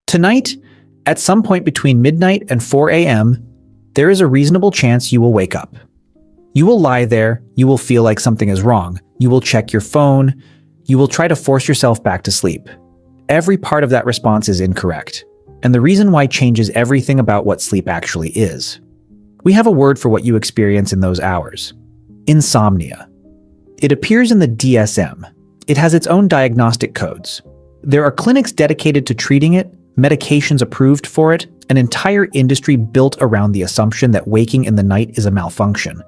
Tonight, at some point between midnight and 4 a.m., there is a reasonable chance you will wake up. You will lie there, you will feel like something is wrong, you will check your phone, you will try to force yourself back to sleep. Every part of that response is incorrect, and the reason why changes everything about what sleep actually is. We have a word for what you experience in those hours: insomnia. It appears in the DSM. It has its own diagnostic codes. There are clinics dedicated to treating it, medications approved for it, an entire industry built around the assumption that waking in the night is a malfunction.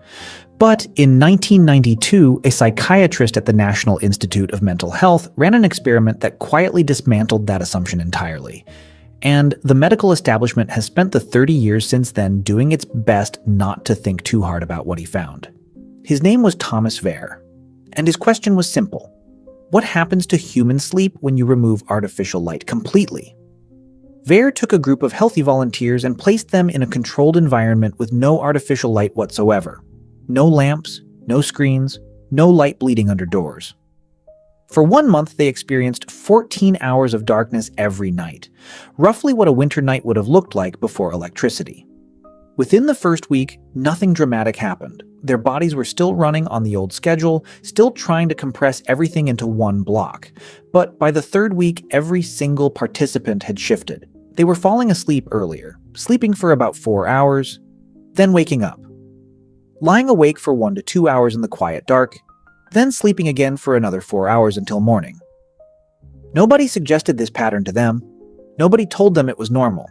But in 1992, a psychiatrist at the National Institute of Mental Health ran an experiment that quietly dismantled that assumption entirely. And the medical establishment has spent the 30 years since then doing its best not to think too hard about what he found. His name was Thomas Wehr, and his question was simple. What happens to human sleep when you remove artificial light completely? Wehr took a group of healthy volunteers and placed them in a controlled environment with no artificial light whatsoever. No lamps, no screens, no light bleeding under doors. For 1 month, they experienced 14 hours of darkness every night, roughly what a winter night would have looked like before electricity. Within the first week, nothing dramatic happened. Their bodies were still running on the old schedule, still trying to compress everything into one block. But by the third week, every single participant had shifted. They were falling asleep earlier, sleeping for about 4 hours, then waking up. Lying awake for 1 to 2 hours in the quiet dark, then sleeping again for another 4 hours until morning. Nobody suggested this pattern to them. Nobody told them it was normal.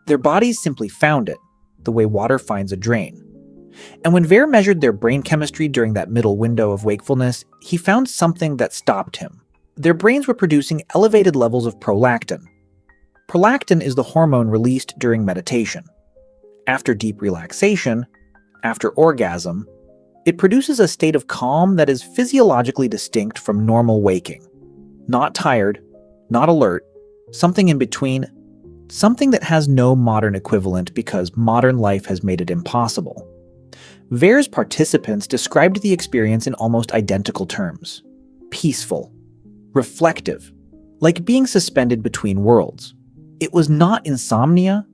Their bodies simply found it, the way water finds a drain. And when Wehr measured their brain chemistry during that middle window of wakefulness, he found something that stopped him. Their brains were producing elevated levels of prolactin. Prolactin is the hormone released during meditation. After deep relaxation, after orgasm, it produces a state of calm that is physiologically distinct from normal waking. Not tired, not alert, something in between, something that has no modern equivalent because modern life has made it impossible. Wehr's participants described the experience in almost identical terms. Peaceful, reflective, like being suspended between worlds. It was not insomnia.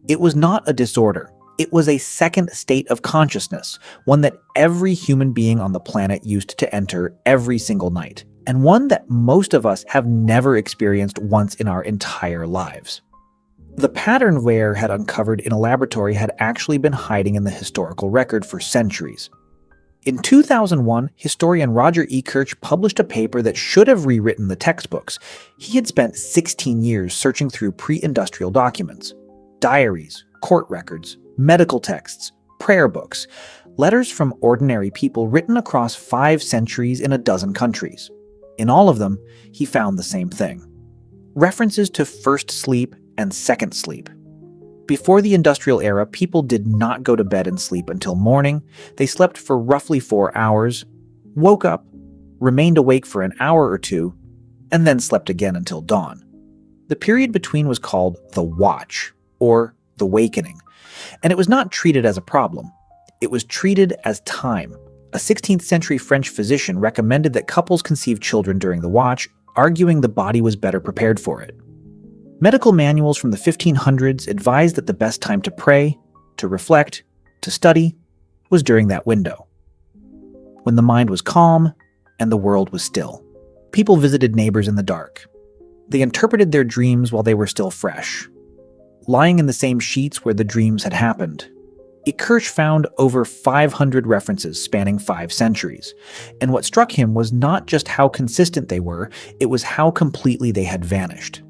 It was not a disorder. It was a second state of consciousness, one that every human being on the planet used to enter every single night, and one that most of us have never experienced once in our entire lives. The pattern Wehr had uncovered in a laboratory had actually been hiding in the historical record for centuries. In 2001, historian Roger E. Kirch published a paper that should have rewritten the textbooks. He had spent 16 years searching through pre-industrial documents, diaries, court records, medical texts, prayer books, letters from ordinary people written across 5 centuries in a dozen countries. In all of them, he found the same thing: references to first sleep and second sleep. Before the industrial era, people did not go to bed and sleep until morning. They slept for roughly 4 hours, woke up, remained awake for an hour or two, and then slept again until dawn. The period between was called the watch, or the wakening, and it was not treated as a problem. It was treated as time. A 16th century French physician recommended that couples conceive children during the watch, arguing the body was better prepared for it. Medical manuals from the 1500s advised that the best time to pray, to reflect, to study was during that window, when the mind was calm and the world was still. People visited neighbors in the dark. They interpreted their dreams while they were still fresh, lying in the same sheets where the dreams had happened. Kirch found over 500 references spanning 5 centuries, and what struck him was not just how consistent they were, it was how completely they had vanished.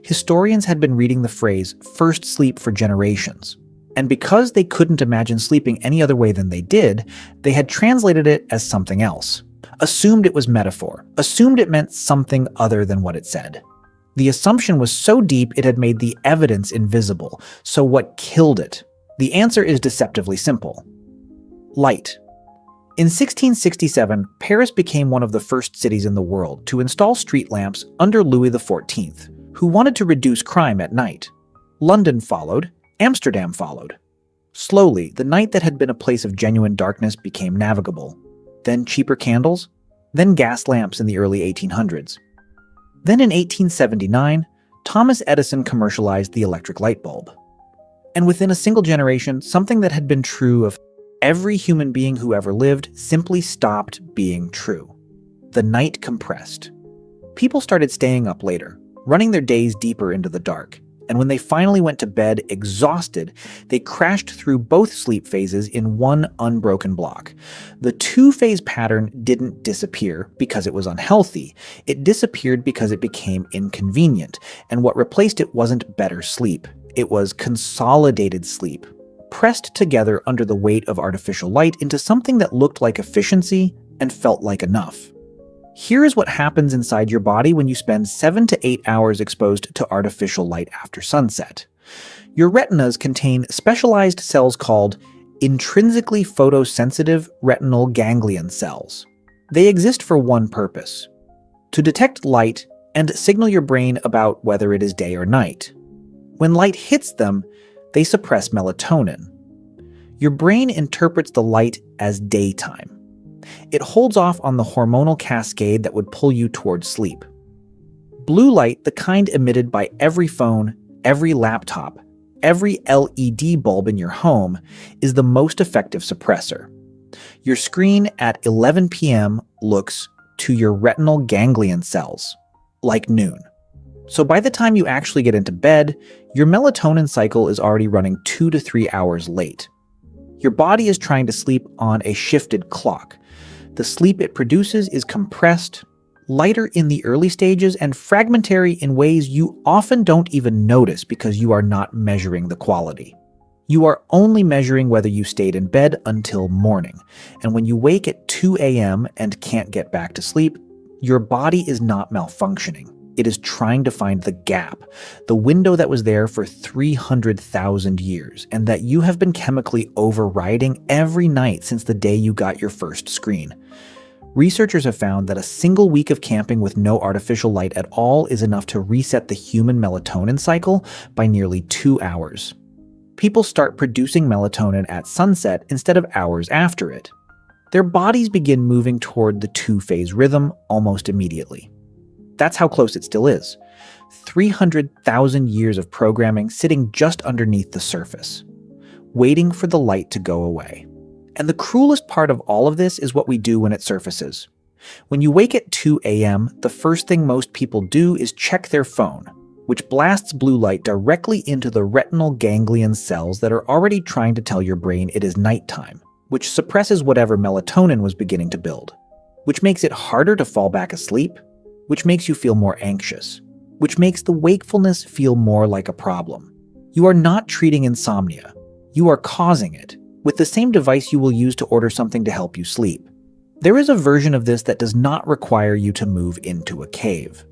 Historians had been reading the phrase first sleep for generations, and because they couldn't imagine sleeping any other way than they did, they had translated it as something else, assumed it was metaphor, assumed it meant something other than what it said. The assumption was so deep it had made the evidence invisible, so what killed it? The answer is deceptively simple: light. In 1667, Paris became one of the first cities in the world to install street lamps under Louis XIV, who wanted to reduce crime at night. London followed, Amsterdam followed. Slowly, the night that had been a place of genuine darkness became navigable. Then cheaper candles, then gas lamps in the early 1800s. Then in 1879, Thomas Edison commercialized the electric light bulb. And within a single generation, something that had been true of every human being who ever lived simply stopped being true. The night compressed. People started staying up later, running their days deeper into the dark. And when they finally went to bed exhausted, they crashed through both sleep phases in one unbroken block. The two-phase pattern didn't disappear because it was unhealthy. It disappeared because it became inconvenient, and what replaced it wasn't better sleep. It was consolidated sleep, pressed together under the weight of artificial light into something that looked like efficiency and felt like enough. Here is what happens inside your body when you spend 7 to 8 hours exposed to artificial light after sunset. Your retinas contain specialized cells called intrinsically photosensitive retinal ganglion cells. They exist for one purpose: to detect light and signal your brain about whether it is day or night. When light hits them, they suppress melatonin. Your brain interprets the light as daytime. It holds off on the hormonal cascade that would pull you towards sleep. Blue light, the kind emitted by every phone, every laptop, every LED bulb in your home, is the most effective suppressor. Your screen at 11 p.m. looks, to your retinal ganglion cells, like noon. So by the time you actually get into bed, your melatonin cycle is already running 2 to 3 hours late. Your body is trying to sleep on a shifted clock. The sleep it produces is compressed, lighter in the early stages, and fragmentary in ways you often don't even notice because you are not measuring the quality. You are only measuring whether you stayed in bed until morning, and when you wake at 2 a.m. and can't get back to sleep, your body is not malfunctioning. It is trying to find the gap, the window that was there for 300,000 years, and that you have been chemically overriding every night since the day you got your first screen. Researchers have found that a single week of camping with no artificial light at all is enough to reset the human melatonin cycle by nearly 2 hours. People start producing melatonin at sunset instead of hours after it. Their bodies begin moving toward the two-phase rhythm almost immediately. That's how close it still is. 300,000 years of programming sitting just underneath the surface, waiting for the light to go away. And the cruelest part of all of this is what we do when it surfaces. When you wake at 2 a.m., the first thing most people do is check their phone, which blasts blue light directly into the retinal ganglion cells that are already trying to tell your brain it is nighttime, which suppresses whatever melatonin was beginning to build, which makes it harder to fall back asleep, which makes you feel more anxious, which makes the wakefulness feel more like a problem. You are not treating insomnia. You are causing it, with the same device you will use to order something to help you sleep. There is a version of this that does not require you to move into a cave.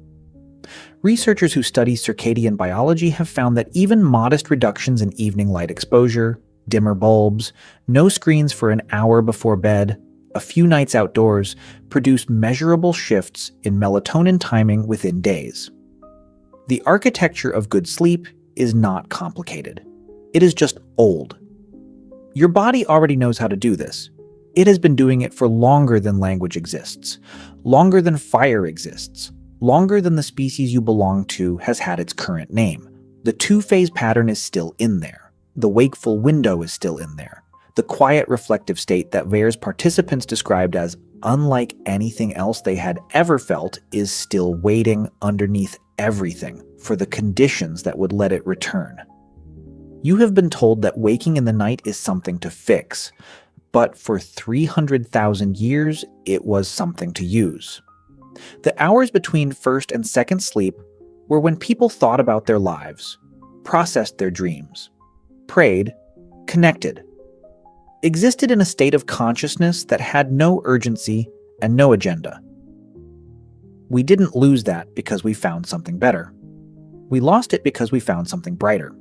Researchers who study circadian biology have found that even modest reductions in evening light exposure, dimmer bulbs, no screens for an hour before bed, a few nights outdoors, produce measurable shifts in melatonin timing within days. The architecture of good sleep is not complicated. It is just old. Your body already knows how to do this. It has been doing it for longer than language exists, longer than fire exists, longer than the species you belong to has had its current name. The two-phase pattern is still in there. The wakeful window is still in there. The quiet reflective state that Wehr's participants described as unlike anything else they had ever felt is still waiting underneath everything for the conditions that would let it return. You have been told that waking in the night is something to fix, but for 300,000 years, it was something to use. The hours between first and second sleep were when people thought about their lives, processed their dreams, prayed, connected, existed in a state of consciousness that had no urgency and no agenda. We didn't lose that because we found something better. We lost it because we found something brighter.